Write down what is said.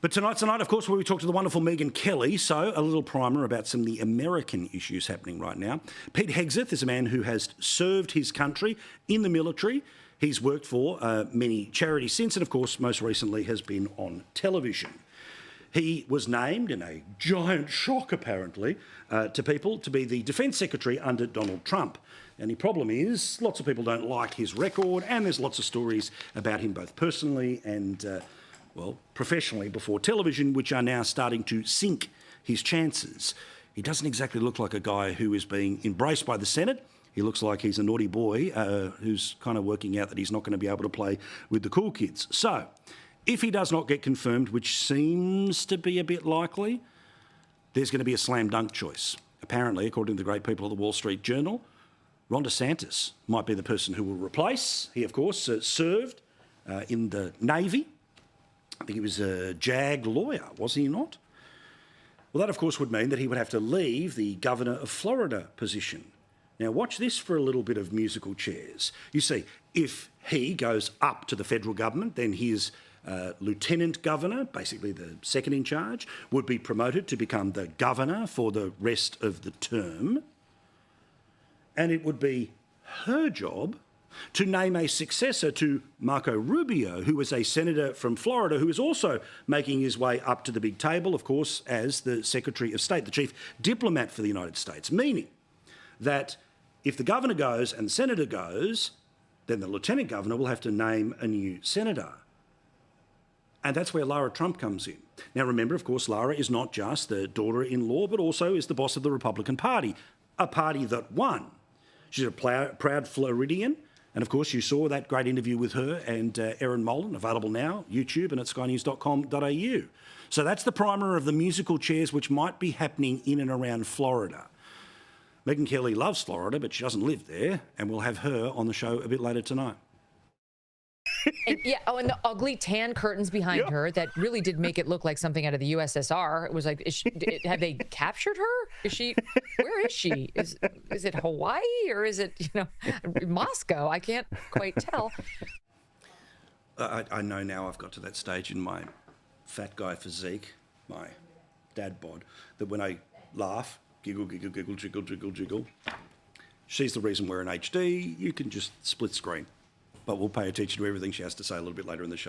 But tonight's the night, of course, where we talk to the wonderful Megyn Kelly. So a little primer about some of the American issues happening right now. Pete Hegseth is a man who has served his country in the military. He's worked for many charities since, and of course, most recently has been on television. He was named, in a giant shock apparently, to people, to be the Defence Secretary under Donald Trump. And the problem is, lots of people don't like his record, and there's lots of stories about him both personally and, well, professionally before television, which are now starting to sink his chances. He doesn't exactly look like a guy who is being embraced by the Senate. He looks like he's a naughty boy who's kind of working out that he's not going to be able to play with the cool kids. So, if he does not get confirmed, which seems to be a bit likely, there's going to be a slam dunk choice. Apparently, according to the great people of the Wall Street Journal, Ron DeSantis might be the person who will replace. He, of course, served in the Navy. I think he was a JAG lawyer, was he not? Well, that, of course, would mean that he would have to leave the Governor of Florida position. Now, watch this for a little bit of musical chairs. You see, if he goes up to the federal government, then his Lieutenant Governor, basically the second in charge, would be promoted to become the Governor for the rest of the term. And it would be her job to name a successor to Marco Rubio, who is a senator from Florida, who is also making his way up to the big table, of course, as the Secretary of State, the chief diplomat for the United States, meaning that if the governor goes and the senator goes, then the lieutenant governor will have to name a new senator. And that's where Lara Trump comes in. Now, remember, of course, Lara is not just the daughter-in-law, but also is the boss of the Republican Party, a party that won. She's a proud Floridian. And, of course, you saw that great interview with her and Erin Molan, available now, YouTube and at skynews.com.au. So that's the primer of the musical chairs which might be happening in and around Florida. Megyn Kelly loves Florida, but she doesn't live there, and we'll have her on the show a bit later tonight. And, yeah. Oh, and the ugly tan curtains behind her that really did make it look like something out of the USSR. It was like, have they captured her? Is she? Where is she? Is it Hawaii or is it Moscow? I can't quite tell. I know now I've got to that stage in my fat guy physique, my dad bod, that when I laugh, giggle, giggle, giggle, jiggle, jiggle, jiggle, she's the reason we're in HD. You can just split screen. But we'll pay attention to everything she has to say a little bit later in the show.